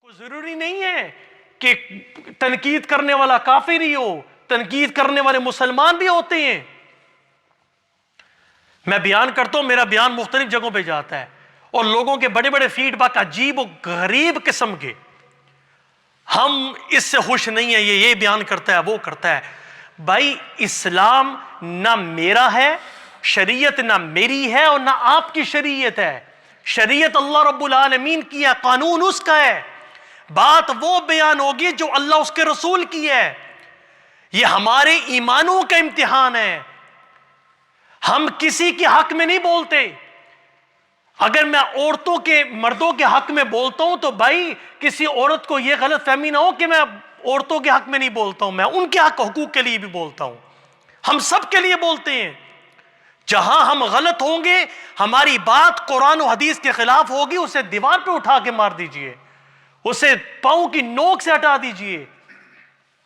کوئی ضروری نہیں ہے کہ تنقید کرنے والا کافر ہی ہو، تنقید کرنے والے مسلمان بھی ہوتے ہیں۔ میں بیان کرتا ہوں، میرا بیان مختلف جگہوں پہ جاتا ہے اور لوگوں کے بڑے بڑے فیڈ بیک عجیب و غریب قسم کے، ہم اس سے خوش نہیں ہیں، یہ بیان کرتا ہے، وہ کرتا ہے۔ بھائی اسلام نہ میرا ہے، شریعت نہ میری ہے اور نہ آپ کی شریعت ہے، شریعت اللہ رب العالمین کی ہے، قانون اس کا ہے، بات وہ بیان ہوگی جو اللہ اس کے رسول کی ہے۔ یہ ہمارے ایمانوں کا امتحان ہے، ہم کسی کے حق میں نہیں بولتے۔ اگر میں عورتوں کے مردوں کے حق میں بولتا ہوں تو بھائی کسی عورت کو یہ غلط فہمی نہ ہو کہ میں عورتوں کے حق میں نہیں بولتا ہوں، میں ان کے حق حقوق کے لیے بھی بولتا ہوں، ہم سب کے لیے بولتے ہیں۔ جہاں ہم غلط ہوں گے، ہماری بات قرآن و حدیث کے خلاف ہوگی، اسے دیوار پہ اٹھا کے مار دیجئے، اسے پاؤں کی نوک سے ہٹا دیجئے۔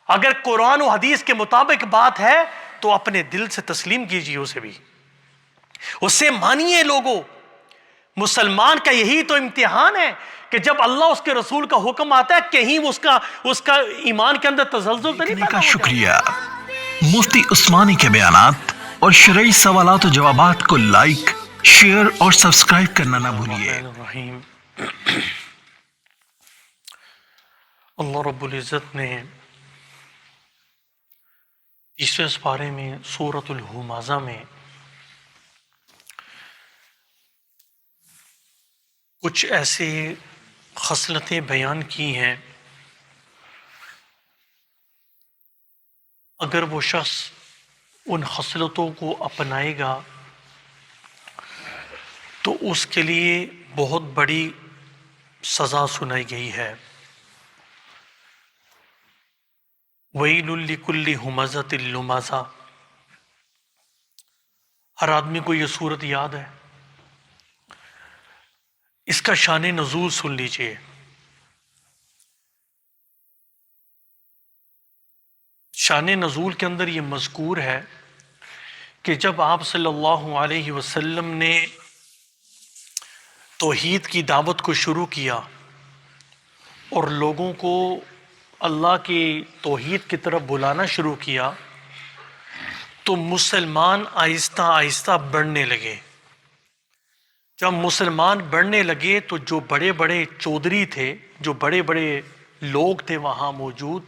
اگر قرآن و حدیث کے مطابق بات ہے تو اپنے دل سے تسلیم کیجئے، اسے بھی اسے مانیے۔ لوگوں، مسلمان کا یہی تو امتحان ہے کہ جب اللہ اس کے رسول کا حکم آتا ہے کہیں اس کا ایمان کے اندر تزلزل تو نہیں پیدا ہو جائے۔ شکریہ مفتی عثمانی کے بیانات اور شرعی سوالات و جوابات کو لائک، شیئر اور سبسکرائب کرنا نہ بھولیے۔ الرحیم، اللہ رب العزت نے تیسرے سپارے میں سورۃ الہمزہ میں کچھ ایسے خصلتیں بیان کی ہیں، اگر وہ شخص ان خصلتوں کو اپنائے گا تو اس کے لیے بہت بڑی سزا سنائی گئی ہے۔ وَيْلٌ لِكُلِّ ہُمَزَةٍ لُمَزَةٍ۔ ہر آدمی کو یہ صورت یاد ہے، اس کا شان نزول سن لیجئے۔ شان نزول کے اندر یہ مذکور ہے کہ جب آپ صلی اللہ علیہ وسلم نے توحید کی دعوت کو شروع کیا اور لوگوں کو اللہ کی توحید کی طرف بلانا شروع کیا تو مسلمان آہستہ آہستہ بڑھنے لگے۔ جب مسلمان بڑھنے لگے تو جو بڑے بڑے چودھری تھے، جو بڑے بڑے لوگ تھے وہاں موجود،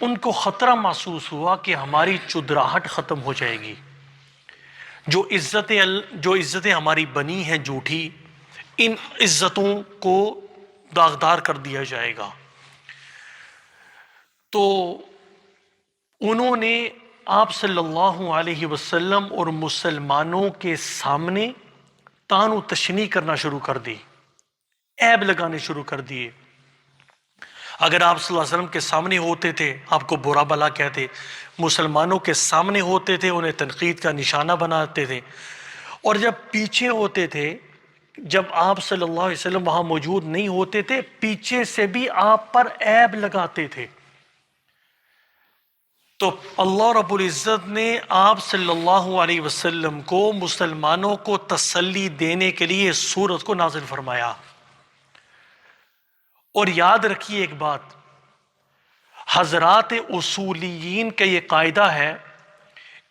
ان کو خطرہ محسوس ہوا کہ ہماری چودراہٹ ختم ہو جائے گی، جو عزتیں ہماری بنی ہیں جھوٹی، ان عزتوں کو داغدار کر دیا جائے گا۔ تو انہوں نے آپ صلی اللہ علیہ وسلم اور مسلمانوں کے سامنے طعن و تشنیع کرنا شروع کر دی، عیب لگانے شروع کر دیے۔ اگر آپ صلی اللہ علیہ وسلم کے سامنے ہوتے تھے آپ کو برا بلا کہتے، مسلمانوں کے سامنے ہوتے تھے انہیں تنقید کا نشانہ بناتے تھے، اور جب پیچھے ہوتے تھے، جب آپ صلی اللہ علیہ وسلم وہاں موجود نہیں ہوتے تھے، پیچھے سے بھی آپ پر عیب لگاتے تھے۔ تو اللہ رب العزت نے آپ صلی اللہ علیہ وسلم کو مسلمانوں کو تسلی دینے کے لیے اس سورت کو نازل فرمایا۔ اور یاد رکھیے ایک بات، حضرات اصولیین کا یہ قاعدہ ہے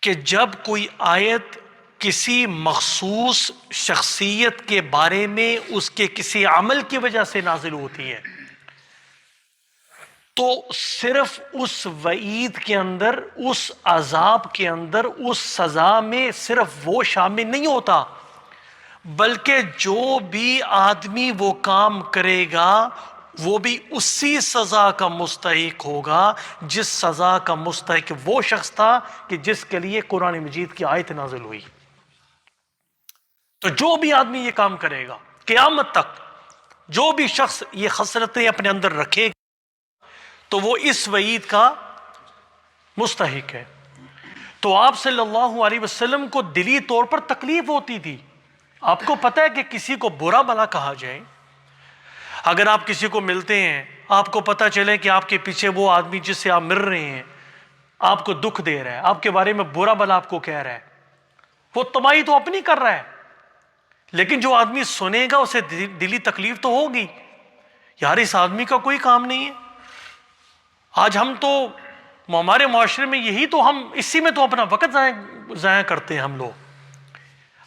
کہ جب کوئی آیت کسی مخصوص شخصیت کے بارے میں اس کے کسی عمل کی وجہ سے نازل ہوتی ہے تو صرف اس وعید کے اندر، اس عذاب کے اندر، اس سزا میں صرف وہ شامل نہیں ہوتا، بلکہ جو بھی آدمی وہ کام کرے گا وہ بھی اسی سزا کا مستحق ہوگا جس سزا کا مستحق وہ شخص تھا کہ جس کے لیے قرآن مجید کی آیت نازل ہوئی۔ تو جو بھی آدمی یہ کام کرے گا قیامت تک، جو بھی شخص یہ خصلتیں اپنے اندر رکھے گا تو وہ اس وعید کا مستحق ہے۔ تو آپ صلی اللہ علیہ وسلم کو دلی طور پر تکلیف ہوتی تھی۔ آپ کو پتہ ہے کہ کسی کو برا بھلا کہا جائے، اگر آپ کسی کو ملتے ہیں، آپ کو پتہ چلے کہ آپ کے پیچھے وہ آدمی جس سے آپ مل رہے ہیں آپ کو دکھ دے رہا ہے، آپ کے بارے میں برا بھلا آپ کو کہہ رہا ہے، وہ تباہی تو اپنی کر رہا ہے، لیکن جو آدمی سنے گا اسے دلی تکلیف تو ہوگی۔ یار اس آدمی کا کوئی کام نہیں ہے. آج ہم تو ہمارے معاشرے میں یہی تو ہم اسی میں تو اپنا وقت ضائع کرتے ہیں. ہم لوگ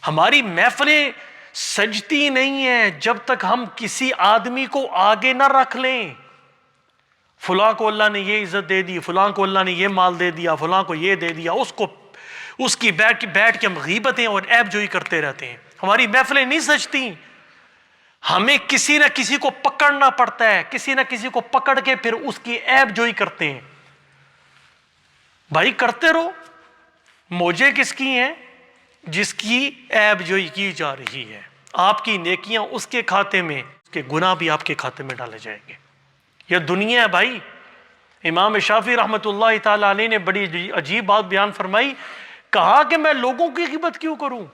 ہماری محفلیں سجتی نہیں ہیں جب تک ہم کسی آدمی کو آگے نہ رکھ لیں. فلاں کو اللہ نے یہ عزت دے دی، فلاں کو اللہ نے یہ مال دے دیا، فلاں کو یہ دے دیا، اس کی بیٹھ کے ہم غیبتیں اور عیب جوئی کرتے رہتے ہیں. ہماری محفلیں نہیں سجتی. ہمیں کسی نہ کسی کو پکڑنا پڑتا ہے، کسی نہ کسی کو پکڑ کے پھر اس کی عیب جوئی کرتے ہیں. بھائی کرتے رہو. موجے کس کی ہیں؟ جس کی عیب جوئی کی جا رہی ہے. آپ کی نیکیاں اس کے کھاتے میں، اس کے گناہ بھی آپ کے کھاتے میں ڈالے جائیں گے. یہ دنیا ہے بھائی. امام شافعی رحمۃ اللہ تعالی علیہ نے بڑی عجیب بات بیان فرمائی. کہا کہ میں لوگوں کی غیبت کیوں کروں؟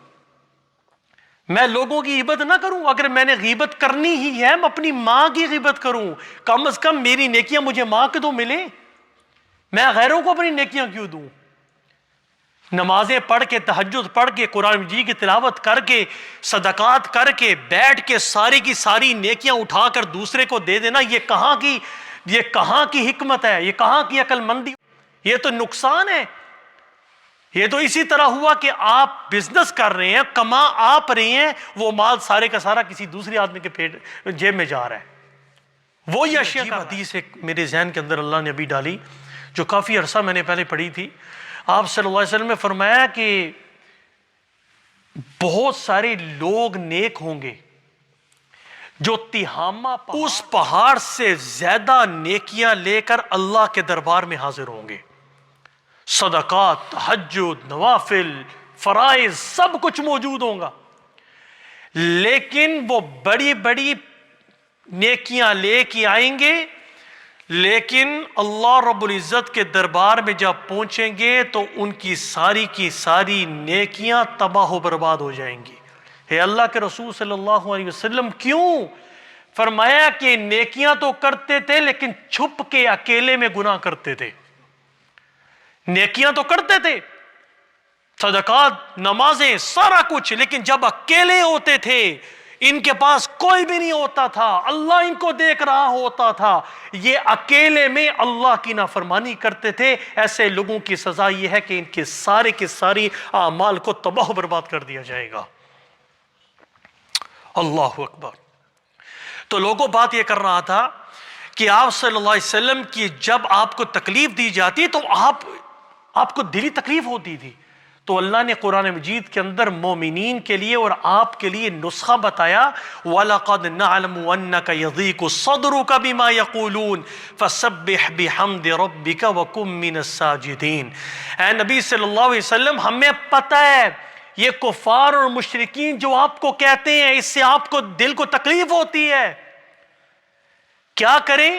میں لوگوں کی غیبت نہ کروں. اگر میں نے غیبت کرنی ہی ہے میں اپنی ماں کی غیبت کروں. کم از کم میری نیکیاں مجھے ماں کے تو ملے. میں غیروں کو اپنی نیکیاں کیوں دوں؟ نمازیں پڑھ کے، تہجد پڑھ کے، قرآن مجید کی تلاوت کر کے، صدقات کر کے، بیٹھ کے ساری کی ساری نیکیاں اٹھا کر دوسرے کو دے دینا، یہ کہاں کی حکمت ہے؟ یہ کہاں کی عقل مندی؟ یہ تو نقصان ہے. یہ تو اسی طرح ہوا کہ آپ بزنس کر رہے ہیں، کما آپ رہے ہیں، وہ مال سارے کا سارا کسی دوسرے آدمی کے جیب میں جا رہا ہے. وہ یہ اشیاء کا حدیث ایک میرے ذہن کے اندر اللہ نے ابھی ڈالی، جو کافی عرصہ میں نے پہلے پڑھی تھی. آپ صلی اللہ علیہ وسلم نے فرمایا کہ بہت سارے لوگ نیک ہوں گے جو تہامہ اس پہاڑ سے زیادہ نیکیاں لے کر اللہ کے دربار میں حاضر ہوں گے. صدقات، تہجد، نوافل، فرائض سب کچھ موجود ہوگا، لیکن وہ بڑی بڑی نیکیاں لے کے آئیں گے، لیکن اللہ رب العزت کے دربار میں جب پہنچیں گے تو ان کی ساری نیکیاں تباہ و برباد ہو جائیں گی. اے اللہ کے رسول صلی اللہ علیہ وسلم کیوں؟ فرمایا کہ نیکیاں تو کرتے تھے لیکن چھپ کے اکیلے میں گناہ کرتے تھے. نیکیاں تو کرتے تھے، صدقات، نمازیں، سارا کچھ، لیکن جب اکیلے ہوتے تھے، ان کے پاس کوئی بھی نہیں ہوتا تھا، اللہ ان کو دیکھ رہا ہوتا تھا، یہ اکیلے میں اللہ کی نافرمانی کرتے تھے. ایسے لوگوں کی سزا یہ ہے کہ ان کے ساری اعمال کو تباہ و برباد کر دیا جائے گا. اللہ اکبر. تو لوگوں بات یہ کر رہا تھا کہ آپ صلی اللہ علیہ وسلم کی جب آپ کو تکلیف دی جاتی تو آپ کو دلی تکلیف ہوتی تھی. تو اللہ نے قرآن مجید کے اندر مومنین کے لیے اور آپ کے لیے نسخہ بتایا. وَلَقَدْ نَعْلَمُ أَنَّكَ يَضِيقُ صَدْرُكَ بِمَا يَقُولُونَ فَسَبِّحْ بِحَمْدِ رَبِّكَ وَكُن مِّنَ السَّاجِدِينَ. اے نبی صلی اللہ علیہ وسلم، ہمیں پتہ ہے یہ کفار اور مشرکین جو آپ کو کہتے ہیں، اس سے آپ کو دل کو تکلیف ہوتی ہے. کیا کریں؟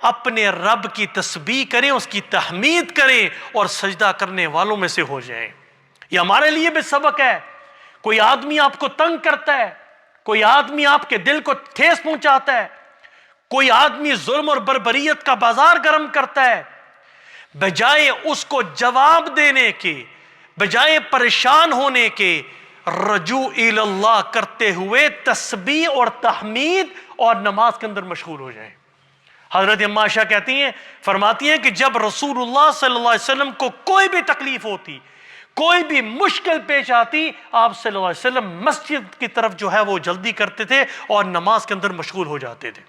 اپنے رب کی تسبیح کریں، اس کی تحمید کریں اور سجدہ کرنے والوں میں سے ہو جائیں. یہ ہمارے لیے بھی سبق ہے. کوئی آدمی آپ کو تنگ کرتا ہے، کوئی آدمی آپ کے دل کو ٹھیس پہنچاتا ہے، کوئی آدمی ظلم اور بربریت کا بازار گرم کرتا ہے، بجائے اس کو جواب دینے کے، بجائے پریشان ہونے کے، رجوع الی اللہ کرتے ہوئے تسبیح اور تحمید اور نماز کے اندر مشغول ہو جائیں. حضرت اما عائشہ کہتی ہیں، فرماتی ہیں کہ جب رسول اللہ صلی اللہ علیہ وسلم کو کوئی بھی تکلیف ہوتی، کوئی بھی مشکل پیش آتی، آپ صلی اللہ علیہ وسلم مسجد کی طرف جو ہے وہ جلدی کرتے تھے اور نماز کے اندر مشغول ہو جاتے تھے.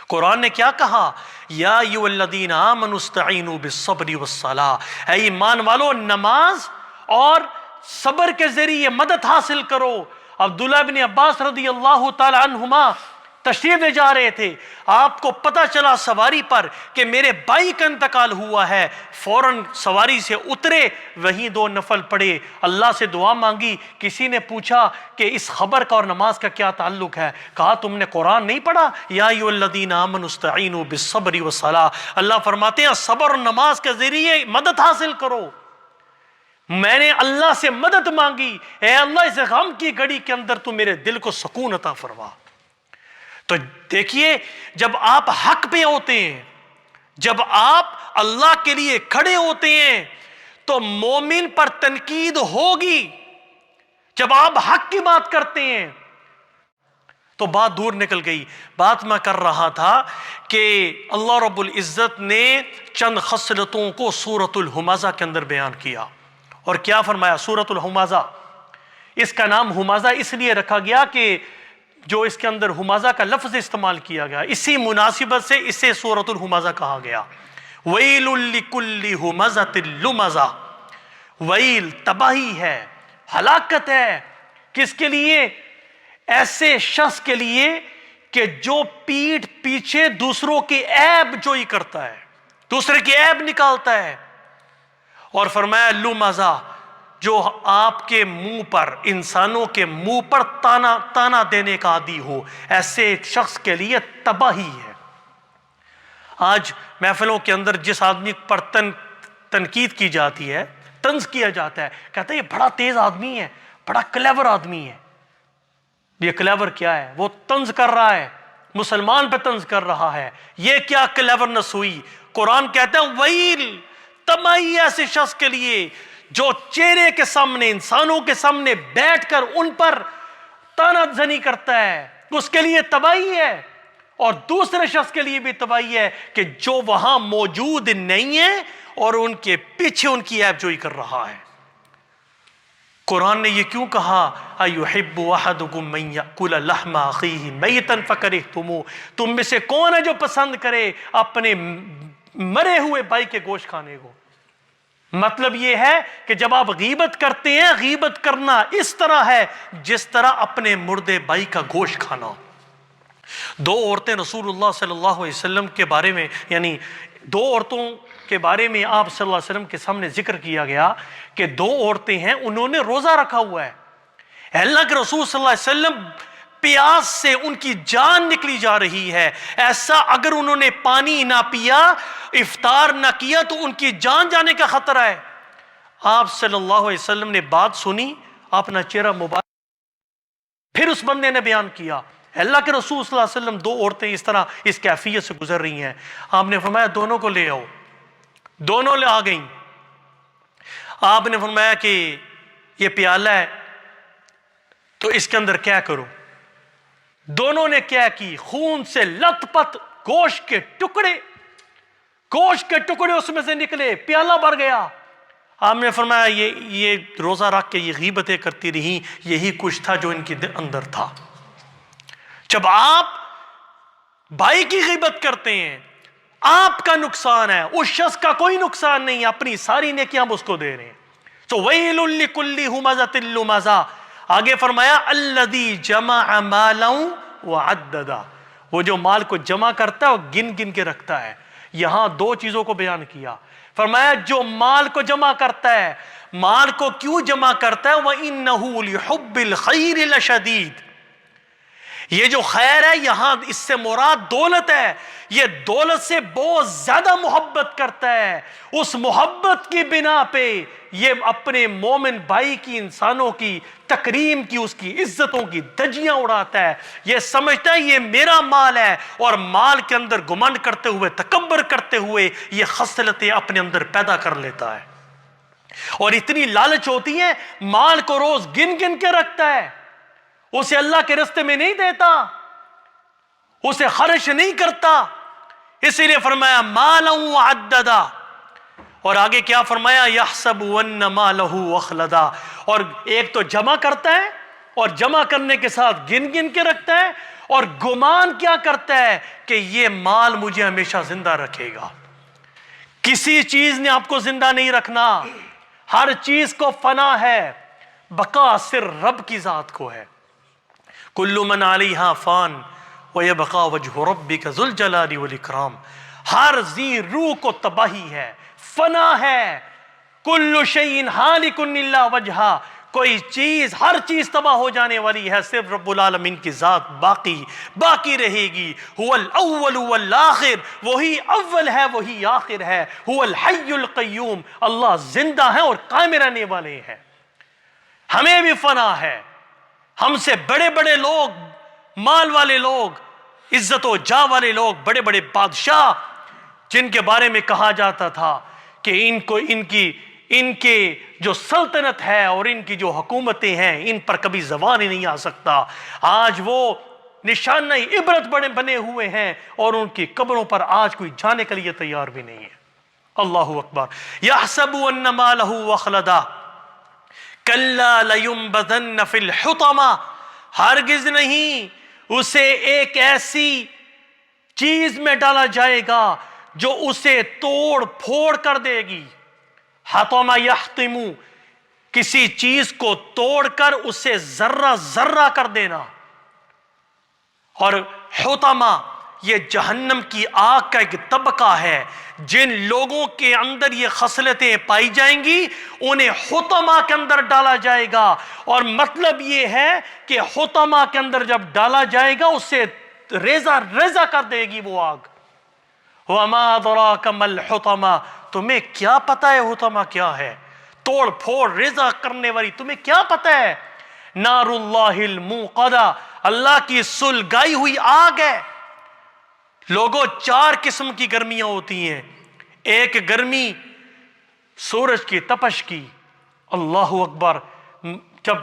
قرآن نے کیا کہا؟ یا ایھا الذین آمنوا استعینوا بالصبر والصلاۃ. اے ایمان والو، نماز اور صبر کے ذریعے مدد حاصل کرو. عبداللہ بن عباس رضی اللہ تعالی عنہما تشریف لے جا رہے تھے، آپ کو پتہ چلا سواری پر کہ میرے بھائی کا انتقال ہوا ہے. فوراً سواری سے اترے، وہیں 2 نفل پڑھے، اللہ سے دعا مانگی. کسی نے پوچھا کہ اس خبر کا اور نماز کا کیا تعلق ہے؟ کہا تم نے قرآن نہیں پڑھا؟ یا ایھا الذین آمنوا استعینوا بالصبر والصلاۃ. اللہ فرماتے ہیں صبر اور نماز کے ذریعے مدد حاصل کرو. میں نے اللہ سے مدد مانگی، اے اللہ اس غم کی گھڑی کے اندر تو میرے دل کو سکون عطا فرما. تو دیکھیے، جب آپ حق پہ ہوتے ہیں، جب آپ اللہ کے لیے کھڑے ہوتے ہیں تو مومن پر تنقید ہوگی. جب آپ حق کی بات کرتے ہیں تو بات دور نکل گئی. بات میں کر رہا تھا کہ اللہ رب العزت نے چند خصلتوں کو سورۃ الہمزہ کے اندر بیان کیا. اور کیا فرمایا؟ سورۃ الہمزہ، اس کا نام ہمزہ اس لیے رکھا گیا کہ جو اس کے اندر ہمزہ کا لفظ استعمال کیا گیا، اسی مناسبت سے اسے سورۃ الہمزہ کہا گیا. ویل لکل ہمزۃ لمزہ، ویل تباہی ہے، ہلاکت ہے. کس کے لیے؟ ایسے شخص کے لیے کہ جو پیٹھ پیچھے دوسروں کی عیب جوئی کرتا ہے، دوسرے کی عیب نکالتا ہے. اور فرمایا لمزہ، جو آپ کے منہ پر، انسانوں کے منہ پر تانا دینے کا عادی ہو، ایسے شخص کے لیے تباہی ہے. آج محفلوں کے اندر جس آدمی پر تنقید کی جاتی ہے، طنز کیا جاتا ہے، کہتا ہے یہ بڑا تیز آدمی ہے، بڑا کلیور آدمی ہے. یہ کلیور کیا ہے؟ وہ طنز کر رہا ہے، مسلمان پہ طنز کر رہا ہے. یہ کیا کلیورنس ہوئی؟ قرآن کہتا ہے ویل، تباہی ایسے شخص کے لیے جو چہرے کے سامنے، انسانوں کے سامنے بیٹھ کر ان پر تانا زنی کرتا ہے، اس کے لیے تباہی ہے. اور دوسرے شخص کے لیے بھی تباہی ہے کہ جو وہاں موجود نہیں ہے اور ان کے پیچھے ان کی عیب جوئی کر رہا ہے. قرآن نے یہ کیوں کہا ایحب احدکم من یأکل لحم اخیہ میتا فکرہتموہ؟ تم میں سے کون ہے جو پسند کرے اپنے مرے ہوئے بھائی کے گوشت کھانے کو؟ مطلب یہ ہے کہ جب آپ غیبت کرتے ہیں، غیبت کرنا اس طرح ہے جس طرح اپنے مردے بھائی کا گوشت کھانا. دو عورتیں رسول اللہ صلی اللہ علیہ وسلم کے بارے میں، یعنی دو عورتوں کے بارے میں آپ صلی اللہ علیہ وسلم کے سامنے ذکر کیا گیا کہ دو عورتیں ہیں، انہوں نے روزہ رکھا ہوا ہے. اللہ کے رسول صلی اللہ علیہ وسلم پیاس سے ان کی جان نکلی جا رہی ہے، ایسا اگر انہوں نے پانی نہ پیا، افطار نہ کیا تو ان کی جان جانے کا خطرہ ہے. آپ صلی اللہ علیہ وسلم نے بات سنی، اپنا چہرہ مبارک پھر اس بندے نے بیان کیا. اللہ کے رسول صلی اللہ علیہ وسلم دو عورتیں اس طرح اس کیفیت سے گزر رہی ہیں. آپ نے فرمایا دونوں کو لے آؤ. دونوں لے آ گئیں. آپ نے فرمایا کہ یہ پیالہ ہے تو اس کے اندر کیا کرو؟ دونوں نے کیا کی؟ خون سے لت پت گوشت کے ٹکڑے اس میں سے نکلے، پیالہ بھر گیا. آپ نے فرمایا یہ روزہ رکھ کے یہ غیبتیں کرتی رہی، یہی کچھ تھا جو ان کے اندر تھا. جب آپ بھائی کی غیبت کرتے ہیں، آپ کا نقصان ہے، اس شخص کا کوئی نقصان نہیں، اپنی ساری نیکیاں ہم اس کو دے رہے ہیں. تو ویل لکل ہمزۃ لمزہ. آگے فرمایا الذی جمع مالا وعددا، وہ جو مال کو جمع کرتا ہے وہ گن گن کے رکھتا ہے. یہاں دو چیزوں کو بیان کیا. فرمایا جو مال کو جمع کرتا ہے، مال کو کیوں جمع کرتا ہے؟ وَإِنَّهُ لِحُبِّ الْخَيْرِ لَشَدِيدٌ. یہ جو خیر ہے یہاں اس سے مراد دولت ہے، یہ دولت سے بہت زیادہ محبت کرتا ہے. اس محبت کی بنا پہ یہ اپنے مومن بھائی کی، انسانوں کی تکریم کی، اس کی عزتوں کی دھجیاں اڑاتا ہے. یہ سمجھتا ہے یہ میرا مال ہے، اور مال کے اندر گمنڈ کرتے ہوئے، تکبر کرتے ہوئے یہ خصلتیں اپنے اندر پیدا کر لیتا ہے. اور اتنی لالچ ہوتی ہے، مال کو روز گن گن کے رکھتا ہے، اسے اللہ کے راستے میں نہیں دیتا، اسے خرچ نہیں کرتا. اسی لیے فرمایا مالا وعددا. اور آگے کیا فرمایا؟ یحسب ان مالہ اخلدا. اور ایک تو جمع کرتا ہے اور جمع کرنے کے ساتھ گن گن کے رکھتا ہے، اور گمان کیا کرتا ہے کہ یہ مال مجھے ہمیشہ زندہ رکھے گا. کسی چیز نے آپ کو زندہ نہیں رکھنا، ہر چیز کو فنا ہے، بقا صرف رب کی ذات کو ہے. کل من علیہا فان ویبقا وجہ ربک ذو الجلال والاکرام. ہر ذی روح کو تباہی ہے، فنا ہے. کل شیء ہالک الا وجہہ. کوئی چیز، ہر چیز تباہ ہو جانے والی ہے، صرف رب العالمین کی ذات باقی رہے گی. هو الاول والآخر، وہی اول ہے وہی آخر ہے. هو الحی القیوم، اللہ زندہ ہے اور قائم رہنے والے ہیں. ہمیں بھی فنا ہے. ہم سے بڑے بڑے لوگ، مال والے لوگ، عزت و جاہ والے لوگ، بڑے بڑے بادشاہ، جن کے بارے میں کہا جاتا تھا کہ ان کے جو سلطنت ہے اور ان کی جو حکومتیں ہیں ان پر کبھی زوال ہی نہیں آ سکتا. آج وہ نشانہ عبرت بنے ہوئے ہیں، اور ان کی قبروں پر آج کوئی جانے کے لیے تیار بھی نہیں ہے۔ اللہ اکبر۔ یحسب ان مالہ واخلدا کلا لینبذن فی الحطمہ، ہرگز نہیں، اسے ایک ایسی چیز میں ڈالا جائے گا جو اسے توڑ پھوڑ کر دے گی۔ حطمہ یحطم، کسی چیز کو توڑ کر اسے ذرہ ذرہ کر دینا، اور حطمہ یہ جہنم کی آگ کا ایک طبقہ ہے۔ جن لوگوں کے اندر یہ خصلتیں پائی جائیں گی انہیں حطمہ کے اندر ڈالا جائے گا، اور مطلب یہ ہے کہ حطمہ کے اندر جب ڈالا جائے گا اسے ریزہ ریزہ کر دے گی وہ آگ۔ وَمَا أَدْرَاكَ مَا الْحُطَمَةُ، تمہیں کیا پتہ ہے حطمہ کیا ہے؟ توڑ پھوڑ ریزہ کرنے والی، تمہیں کیا پتہ ہے؟ نار اللہ الموقدہ، اللہ کی سلگائی ہوئی آگ ہے۔ لوگوں، 4 قسم کی گرمیاں ہوتی ہیں۔ ایک گرمی سورج کی تپش کی، اللہ اکبر، جب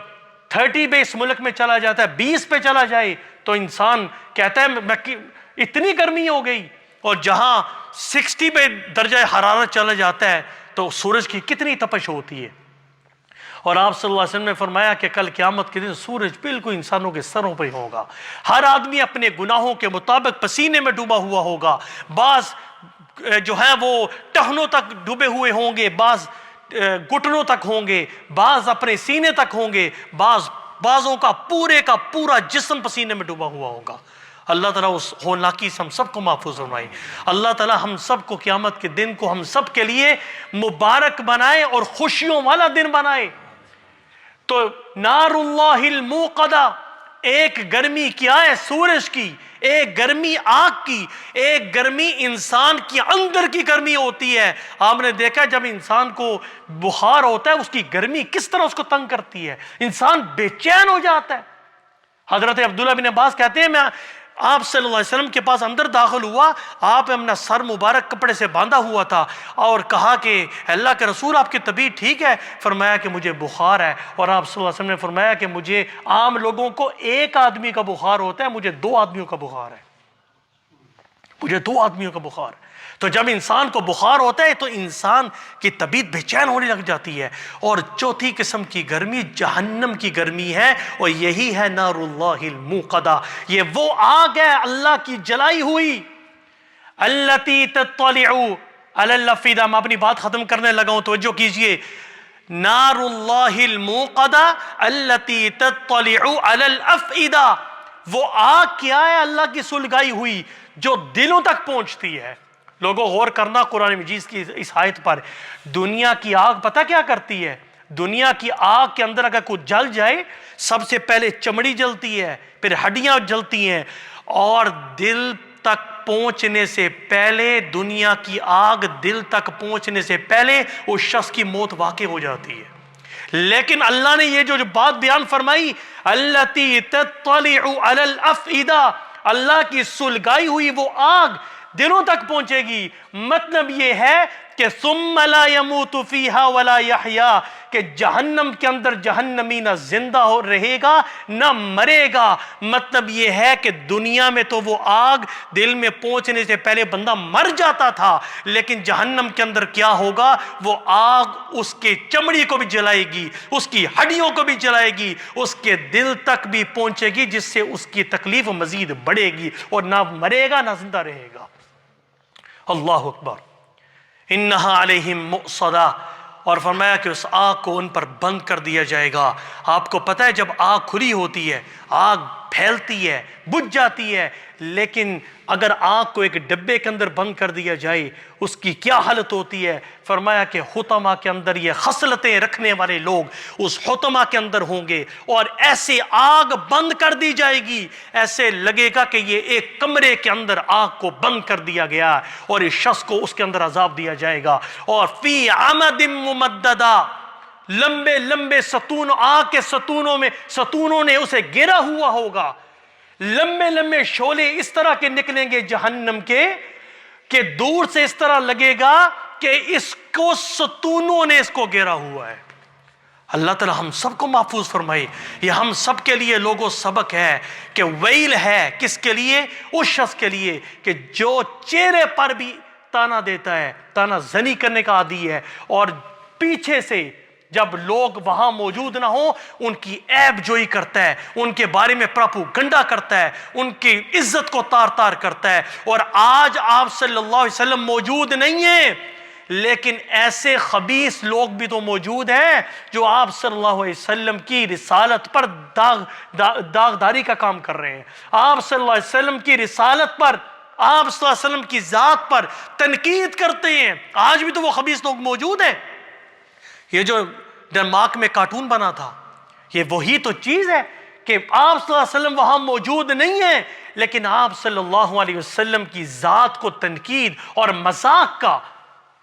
30 پہ اس ملک میں چلا جاتا ہے، 20 پہ چلا جائے تو انسان کہتا ہے اتنی گرمی ہو گئی، اور جہاں 60 پہ درجہ حرارت چلا جاتا ہے تو سورج کی کتنی تپش ہوتی ہے۔ اور آپ صلی اللہ علیہ وسلم نے فرمایا کہ کل قیامت کے دن سورج بالکل انسانوں کے سروں پہ ہوگا، ہر آدمی اپنے گناہوں کے مطابق پسینے میں ڈوبا ہوا ہوگا، بعض جو ہیں وہ ٹہنوں تک ڈوبے ہوئے ہوں گے، بعض گھٹنوں تک ہوں گے، بعض اپنے سینے تک ہوں گے، بعضوں کا پورا جسم پسینے میں ڈوبا ہوا ہوگا۔ اللہ تعالیٰ اس ہولناکی سے ہم سب کو محفوظ فرمائے۔ اللہ تعالیٰ ہم سب کو قیامت کے دن کو ہم سب کے لیے مبارک بنائے اور خوشیوں والا دن بنائے۔ تو نار اللہ الموقدہ، ایک گرمی کیا ہے؟ سورج کی، ایک گرمی آگ کی، ایک گرمی انسان کی اندر کی گرمی ہوتی ہے۔ آپ نے دیکھا جب انسان کو بخار ہوتا ہے اس کی گرمی کس طرح اس کو تنگ کرتی ہے، انسان بے چین ہو جاتا ہے۔ حضرت عبداللہ بن عباس کہتے ہیں میں آپ صلی اللہ علیہ وسلم کے پاس اندر داخل ہوا، آپ اپنا سر مبارک کپڑے سے باندھا ہوا تھا، اور کہا کہ اللہ کے رسول آپ کی طبیعت ٹھیک ہے؟ فرمایا کہ مجھے بخار ہے۔ اور آپ صلی اللہ علیہ وسلم نے فرمایا کہ مجھے عام لوگوں کو 1 آدمی کا بخار ہوتا ہے، مجھے 2 آدمیوں کا بخار ہے، مجھے 2 آدمیوں کا بخار ہے۔ تو جب انسان کو بخار ہوتا ہے تو انسان کی طبیعت بے چین ہونے لگ جاتی ہے۔ اور چوتھی قسم کی گرمی جہنم کی گرمی ہے، اور یہی ہے نار اللہ الموقدہ، یہ وہ آگ ہے اللہ کی جلائی ہوئی، التی تطلع علی الافئدہ۔ میں اپنی بات ختم کرنے لگا ہوں، توجہ کیجئے۔ نار اللہ الموقدہ التی تطلع علی الافئدہ، وہ آگ کیا ہے؟ اللہ کی سلگائی ہوئی جو دلوں تک پہنچتی ہے۔ لوگوں غور کرنا قرآن مجید کی اس آیت پر، دنیا کی آگ پتہ کیا کرتی ہے؟ دنیا کی آگ کے اندر اگر کوئی جل جائے، سب سے پہلے چمڑی جلتی ہے، پھر ہڈیاں جلتی ہیں، اور دل تک پہنچنے سے پہلے، دنیا کی آگ دل تک پہنچنے سے پہلے اس شخص کی موت واقع ہو جاتی ہے۔ لیکن اللہ نے یہ جو بات بیان فرمائی، التی تطلع علی الافئدہ، اللہ کی سلگائی ہوئی وہ آگ دلوں تک پہنچے گی، مطلب یہ ہے کہ ثم لا يموت فیہا ولا یحیا، کہ جہنم کے اندر جہنمی نہ زندہ رہے گا نہ مرے گا۔ مطلب یہ ہے کہ دنیا میں تو وہ آگ دل میں پہنچنے سے پہلے بندہ مر جاتا تھا، لیکن جہنم کے اندر کیا ہوگا؟ وہ آگ اس کے چمڑی کو بھی جلائے گی، اس کی ہڈیوں کو بھی جلائے گی، اس کے دل تک بھی پہنچے گی، جس سے اس کی تکلیف مزید بڑھے گی، اور نہ مرے گا نہ زندہ رہے گا۔ اللہ اکبر۔ انہا علیہم مؤصدہ، اور فرمایا کہ اس آگ کو ان پر بند کر دیا جائے گا۔ آپ کو پتہ ہے جب آگ کھلی ہوتی ہے، آگ پھیلتی ہے، بجھ جاتی ہے، لیکن اگر آگ کو ایک ڈبے کے اندر بند کر دیا جائے اس کی کیا حالت ہوتی ہے؟ فرمایا کہ حطمہ کے اندر یہ خصلتیں رکھنے والے لوگ اس حطمہ کے اندر ہوں گے، اور ایسے آگ بند کر دی جائے گی، ایسے لگے گا کہ یہ ایک کمرے کے اندر آگ کو بند کر دیا گیا، اور اس شخص کو اس کے اندر عذاب دیا جائے گا۔ اور فی عمد ممددہ، لمبے لمبے ستون، آگ کے ستونوں نے اسے گھیرا ہوا ہوگا، لمبے لمبے شعلے اس طرح کے نکلیں گے جہنم کے کہ دور سے اس طرح لگے گا کہ اس کو ستونوں نے اس کو گھیرا ہوا ہے۔ اللہ تعالی ہم سب کو محفوظ فرمائے۔ یہ ہم سب کے لیے لوگوں سبق ہے کہ ویل ہے کس کے لیے؟ اس شخص کے لیے کہ جو چہرے پر بھی تانا دیتا ہے، تانا زنی کرنے کا عادی ہے، اور پیچھے سے جب لوگ وہاں موجود نہ ہوں ان کی عیب جوئی کرتا ہے، ان کے بارے میں پراپوگنڈا کرتا ہے، ان کی عزت کو تار تار کرتا ہے۔ اور آج آپ صلی اللہ علیہ وسلم موجود نہیں ہیں، لیکن ایسے خبیث لوگ بھی تو موجود ہیں جو آپ صلی اللہ علیہ وسلم کی رسالت پر داغداری کا کام کر رہے ہیں، آپ صلی اللہ علیہ وسلم کی رسالت پر، آپ صلی اللہ علیہ وسلم کی ذات پر تنقید کرتے ہیں۔ آج بھی تو وہ خبیث لوگ موجود ہیں۔ یہ جو ڈنمارک میں کارٹون بنا تھا، یہ وہی تو چیز ہے کہ آپ صلی اللہ علیہ وسلم وہاں موجود نہیں ہیں، لیکن آپ صلی اللہ علیہ وسلم کی ذات کو تنقید اور مذاق کا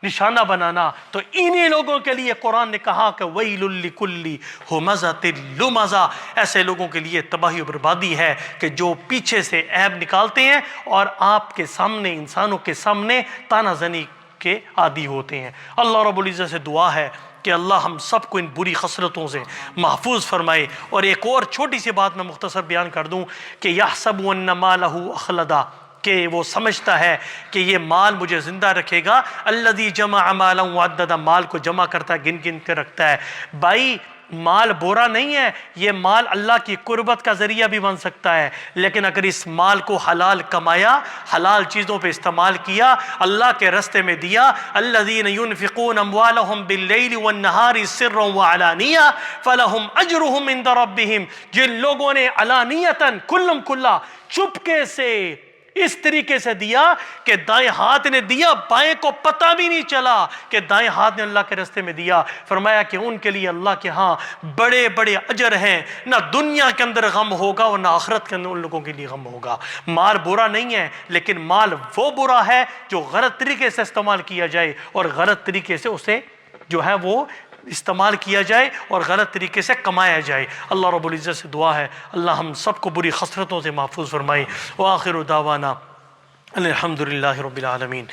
نشانہ بنانا، تو انہی لوگوں کے لیے قرآن نے کہا کہ ویل لکل ہمزۃ لمزہ، ایسے لوگوں کے لیے تباہی و بربادی ہے کہ جو پیچھے سے عیب نکالتے ہیں اور آپ کے سامنے، انسانوں کے سامنے تانا زنی کے عادی ہوتے ہیں۔ اللہ رب العزت سے دعا ہے کہ اللہ ہم سب کو ان بری خصلتوں سے محفوظ فرمائے۔ اور ایک اور چھوٹی سی بات میں مختصر بیان کر دوں کہ یحسب ان مالہ اخلدا، کہ وہ سمجھتا ہے کہ یہ مال مجھے زندہ رکھے گا، الذی جمع مالا وعددا، مال کو جمع کرتا ہے، گن گن کے رکھتا ہے۔ بھائی مال برا نہیں ہے، یہ مال اللہ کی قربت کا ذریعہ بھی بن سکتا ہے، لیکن اگر اس مال کو حلال کمایا، حلال چیزوں پہ استعمال کیا، اللہ کے رستے میں دیا، الذین ينفقون اموالهم باللیل والنہار سرا وعلانیہ فلہم اجرہم عند ربہم، جن لوگوں نے علانیتاً کلم کلا چپکے سے اس طریقے سے دیا کہ دائیں ہاتھ نے دیا، بائیں کو پتہ بھی نہیں چلا کہ دائیں ہاتھ نے اللہ کے رستے میں دیا، فرمایا کہ ان کے لیے اللہ کے ہاں بڑے بڑے اجر ہیں، نہ دنیا کے اندر غم ہوگا اور نہ آخرت کے اندر ان لوگوں کے لیے غم ہوگا۔ مال برا نہیں ہے، لیکن مال وہ برا ہے جو غلط طریقے سے استعمال کیا جائے، اور غلط طریقے سے اسے جو ہے وہ استعمال کیا جائے اور غلط طریقے سے کمایا جائے۔ اللہ رب العزت سے دعا ہے اللہ ہم سب کو بری خسرتوں سے محفوظ فرمائے۔ وآخر دعوانا الحمدللہ رب العالمین۔